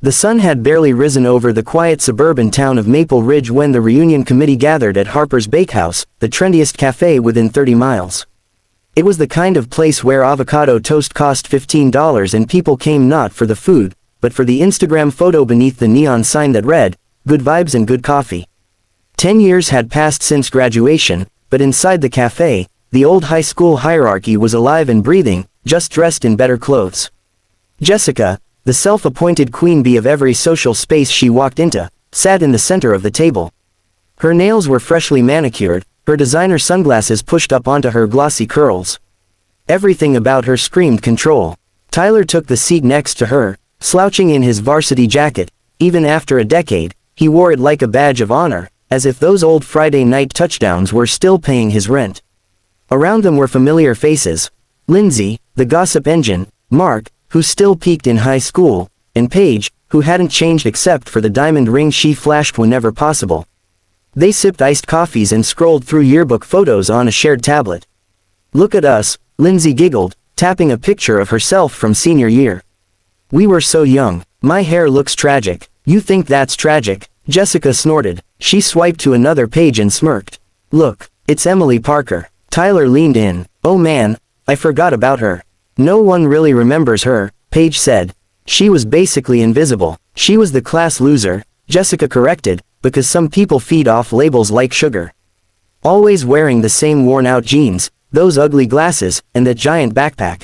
The sun had barely risen over the quiet suburban town of Maple Ridge when the reunion committee gathered at Harper's Bakehouse, the trendiest cafe within 30 miles. It was the kind of place where avocado toast cost $15 and people came not for the food, but for the Instagram photo beneath the neon sign that read, "Good vibes and good coffee." 10 years had passed since graduation, but inside the cafe, the old high school hierarchy was alive and breathing, just dressed in better clothes. Jessica, the self-appointed queen bee of every social space she walked into, sat in the center of the table. Her nails were freshly manicured, her designer sunglasses pushed up onto her glossy curls. Everything about her screamed control. Tyler took the seat next to her, slouching in his varsity jacket. Even after a decade, he wore it like a badge of honor, as if those old Friday night touchdowns were still paying his rent. Around them were familiar faces: Lindsay, the gossip engine; Mark, who still peaked in high school; and Paige, who hadn't changed except for the diamond ring she flashed whenever possible. They sipped iced coffees and scrolled through yearbook photos on a shared tablet. "Look at us," Lindsay giggled, tapping a picture of herself from senior year. "We were so young. My hair looks tragic." "You think that's tragic?" Jessica snorted. She swiped to another page and smirked. "Look, it's Emily Parker." Tyler leaned in. "Oh man, I forgot about her." "No one really remembers her," Paige said. "She was basically invisible." "She was the class loser," Jessica corrected, "because some people feed off labels like sugar." Always wearing the same worn-out jeans, those ugly glasses, and that giant backpack.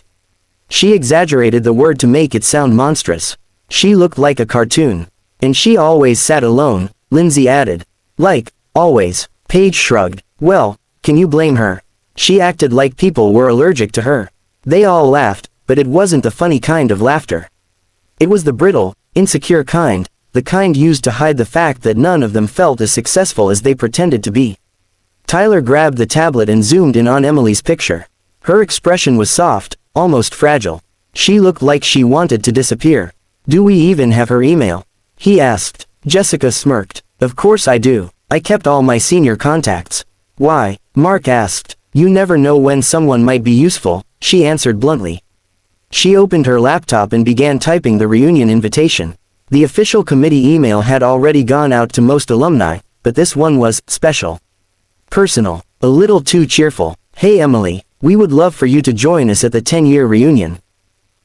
She exaggerated the word to make it sound monstrous. She looked like a cartoon. "And she always sat alone," Lindsay added. "Like, always." Paige shrugged. "Well, can you blame her? She acted like people were allergic to her." They all laughed, but it wasn't the funny kind of laughter. It was the brittle, insecure kind, the kind used to hide the fact that none of them felt as successful as they pretended to be. Tyler grabbed the tablet and zoomed in on Emily's picture. Her expression was soft, almost fragile. She looked like she wanted to disappear. "Do we even have her email?" he asked. Jessica smirked. "Of course I do. I kept all my senior contacts." "Why?" Mark asked. "You never know when someone might be useful," she answered bluntly. She opened her laptop and began typing the reunion invitation. The official committee email had already gone out to most alumni, but this one was special. Personal. A little too cheerful. "Hey Emily, we would love for you to join us at the 10-year reunion.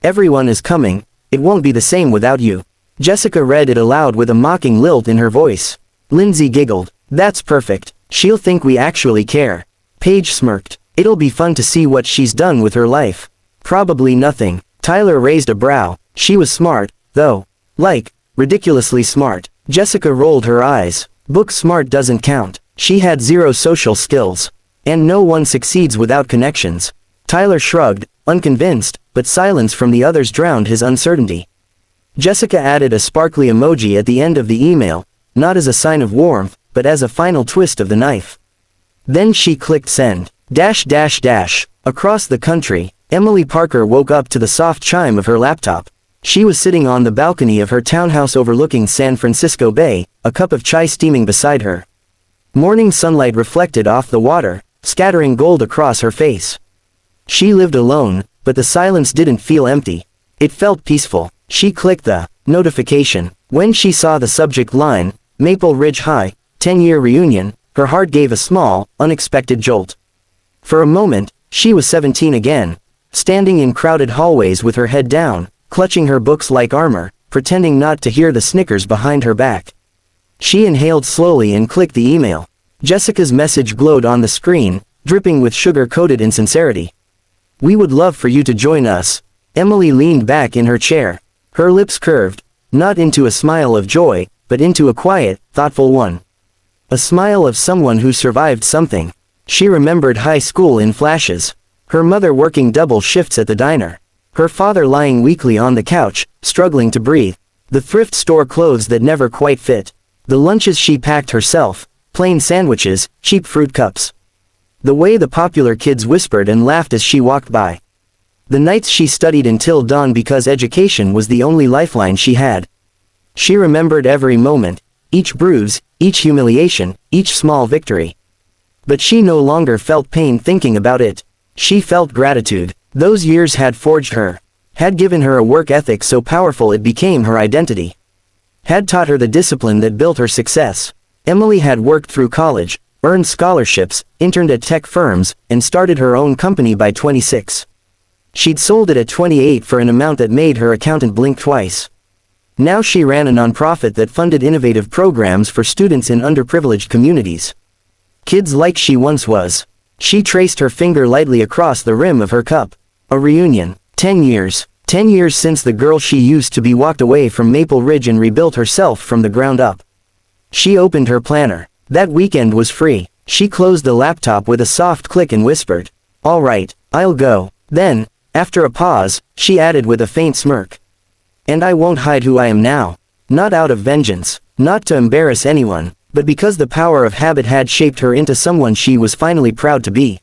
Everyone is coming. It won't be the same without you." Jessica read it aloud with a mocking lilt in her voice. Lindsay giggled. "That's perfect. She'll think we actually care." Paige smirked. "It'll be fun to see what she's done with her life." "Probably nothing." Tyler raised a brow. "She was smart, though. Like, ridiculously smart." Jessica rolled her eyes. "Book smart doesn't count. She had zero social skills. And no one succeeds without connections." Tyler shrugged, unconvinced, but silence from the others drowned his uncertainty. Jessica added a sparkly emoji at the end of the email, not as a sign of warmth, but as a final twist of the knife. Then she clicked send. Across the country, Emily Parker woke up to the soft chime of her laptop. She was sitting on the balcony of her townhouse overlooking San Francisco Bay, a cup of chai steaming beside her. Morning sunlight reflected off the water, scattering gold across her face. She lived alone, but the silence didn't feel empty. It felt peaceful. She clicked the notification. When she saw the subject line, Maple Ridge High, 10-year reunion, her heart gave a small, unexpected jolt. For a moment, she was 17 again, standing in crowded hallways with her head down, clutching her books like armor, pretending not to hear the snickers behind her back. She inhaled slowly and clicked the email. Jessica's message glowed on the screen, dripping with sugar-coated insincerity. "We would love for you to join us." Emily leaned back in her chair. Her lips curved, not into a smile of joy, but into a quiet, thoughtful one. A smile of someone who survived something. She remembered high school in flashes. Her mother working double shifts at the diner. Her father lying weakly on the couch, struggling to breathe. The thrift store clothes that never quite fit. The lunches she packed herself, plain sandwiches, cheap fruit cups. The way the popular kids whispered and laughed as she walked by. The nights she studied until dawn because education was the only lifeline she had. She remembered every moment, each bruise, each humiliation, each small victory. But she no longer felt pain thinking about it. She felt gratitude. Those years had forged her, had given her a work ethic so powerful it became her identity. had taught her the discipline that built her success. Emily had worked through college, earned scholarships, interned at tech firms, and started her own company by 26. She'd sold it at 28 for an amount that made her accountant blink twice. Now she ran a nonprofit that funded innovative programs for students in underprivileged communities. Kids like she once was. She traced her finger lightly across the rim of her cup. A reunion. 10 years. 10 years since the girl she used to be walked away from Maple Ridge and rebuilt herself from the ground up. She opened her planner. That weekend was free. She closed the laptop with a soft click and whispered, "All right, I'll go." Then, after a pause, she added with a faint smirk, "And I won't hide who I am now. Not out of vengeance, not to embarrass anyone, but because the power of habit had shaped her into someone she was finally proud to be.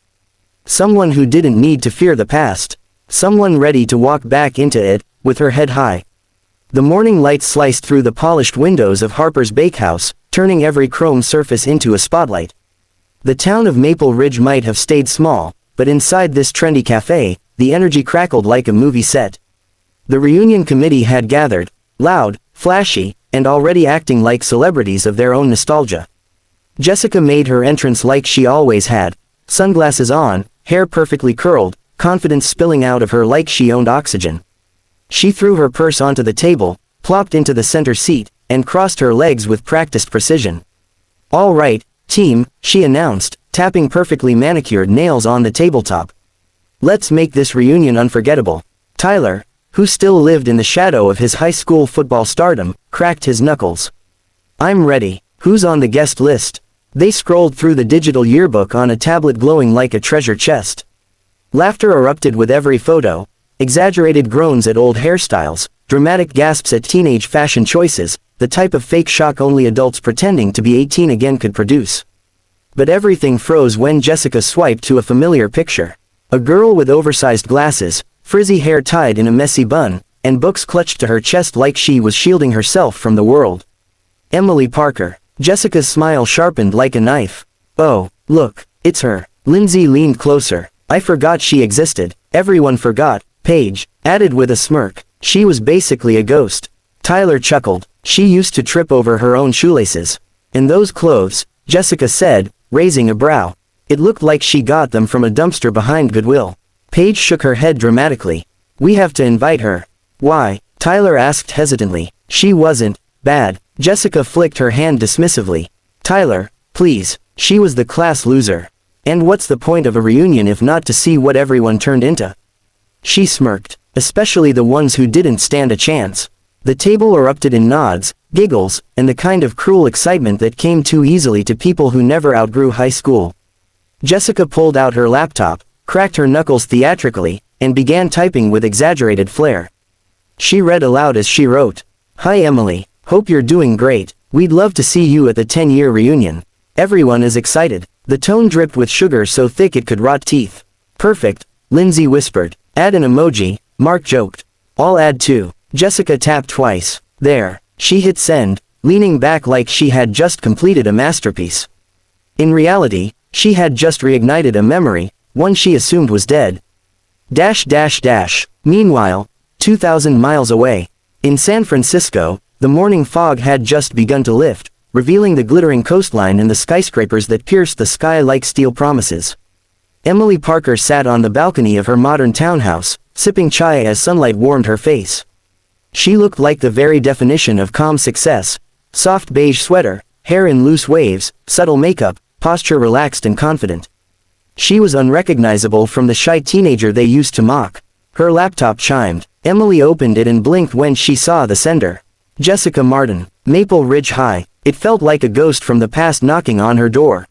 Someone who didn't need to fear the past. Someone ready to walk back into it, with her head high." The morning light sliced through the polished windows of Harper's Bakehouse, turning every chrome surface into a spotlight. The town of Maple Ridge might have stayed small, but inside this trendy cafe, the energy crackled like a movie set. The reunion committee had gathered, loud, flashy, and already acting like celebrities of their own nostalgia. Jessica made her entrance like she always had, sunglasses on, hair perfectly curled, confidence spilling out of her like she owned oxygen. She threw her purse onto the table, plopped into the center seat, and crossed her legs with practiced precision. "All right, team," she announced, tapping perfectly manicured nails on the tabletop. "Let's make this reunion unforgettable." Tyler, who still lived in the shadow of his high school football stardom, cracked his knuckles. "I'm ready. Who's on the guest list?" They scrolled through the digital yearbook on a tablet glowing like a treasure chest. Laughter erupted with every photo, exaggerated groans at old hairstyles, dramatic gasps at teenage fashion choices, the type of fake shock only adults pretending to be 18 again could produce. But everything froze when Jessica swiped to a familiar picture. A girl with oversized glasses, frizzy hair tied in a messy bun, and books clutched to her chest like she was shielding herself from the world. Emily Parker. Jessica's smile sharpened like a knife. "Oh, look, it's her." Lindsay leaned closer. "I forgot she existed." "Everyone forgot," Paige added with a smirk. "She was basically a ghost." Tyler chuckled. "She used to trip over her own shoelaces." "And those clothes," Jessica said, raising a brow. "It looked like she got them from a dumpster behind Goodwill." Paige shook her head dramatically. "We have to invite her." "Why?" Tyler asked hesitantly. "She wasn't bad." Jessica flicked her hand dismissively. "Tyler, please, she was the class loser. And what's the point of a reunion if not to see what everyone turned into?" She smirked. "Especially the ones who didn't stand a chance." The table erupted in nods, giggles, and the kind of cruel excitement that came too easily to people who never outgrew high school. Jessica pulled out her laptop, cracked her knuckles theatrically, and began typing with exaggerated flair. She read aloud as she wrote, "Hi Emily, hope you're doing great. We'd love to see you at the 10-year reunion. Everyone is excited." The tone dripped with sugar so thick it could rot teeth. "Perfect," Lindsay whispered. "Add an emoji," Mark joked. "I'll add two." Jessica tapped twice. "There." She hit send, leaning back like she had just completed a masterpiece. In reality, she had just reignited a memory, one she assumed was dead. Meanwhile, 2,000 miles away, in San Francisco, the morning fog had just begun to lift, revealing the glittering coastline and the skyscrapers that pierced the sky like steel promises. Emily Parker sat on the balcony of her modern townhouse, sipping chai as sunlight warmed her face. She looked like the very definition of calm success: soft beige sweater, hair in loose waves, subtle makeup, posture relaxed and confident. She was unrecognizable from the shy teenager they used to mock. Her laptop chimed. Emily opened it and blinked when she saw the sender. Jessica Martin, Maple Ridge High. It felt like a ghost from the past knocking on her door.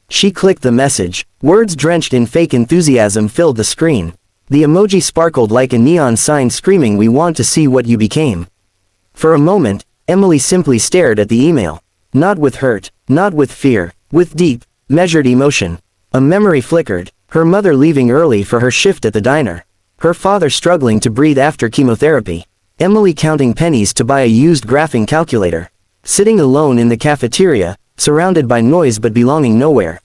She clicked the message. Words drenched in fake enthusiasm filled the screen. The emoji sparkled like a neon sign screaming, "We want to see what you became." For a moment, Emily simply stared at the email. Not with hurt, not with fear, with deep, measured emotion. A memory flickered. Her mother leaving early for her shift at the diner. Her father struggling to breathe after chemotherapy. Emily counting pennies to buy a used graphing calculator. Sitting alone in the cafeteria, surrounded by noise but belonging nowhere.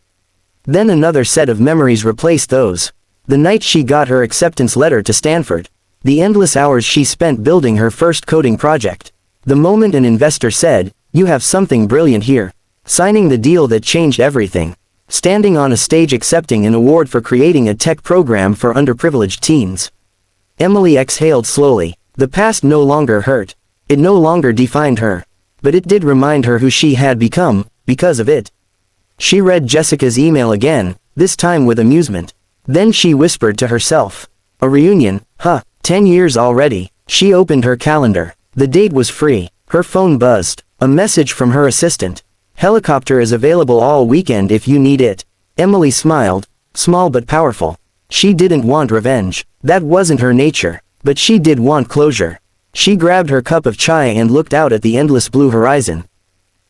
Then another set of memories replaced those. The night she got her acceptance letter to Stanford. The endless hours she spent building her first coding project. The moment an investor said, "You have something brilliant here." Signing the deal that changed everything. Standing on a stage accepting an award for creating a tech program for underprivileged teens. Emily exhaled slowly. The past no longer hurt. It no longer defined her. But it did remind her who she had become, because of it. She read Jessica's email again, this time with amusement. Then she whispered to herself. A reunion, huh, 10 years already. She opened her calendar. The date was free. Her phone buzzed. A message from her assistant. Helicopter is available all weekend if you need it. Emily smiled, small but powerful. She didn't want revenge. That wasn't her nature. But she did want closure. She grabbed her cup of chai and looked out at the endless blue horizon.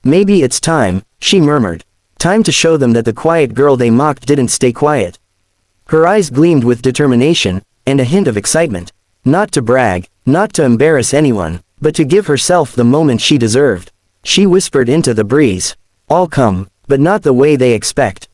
Maybe it's time, she murmured. Time to show them that the quiet girl they mocked didn't stay quiet. Her eyes gleamed with determination, and a hint of excitement. Not to brag, not to embarrass anyone, but to give herself the moment she deserved. She whispered into the breeze. I'll come, but not the way they expect.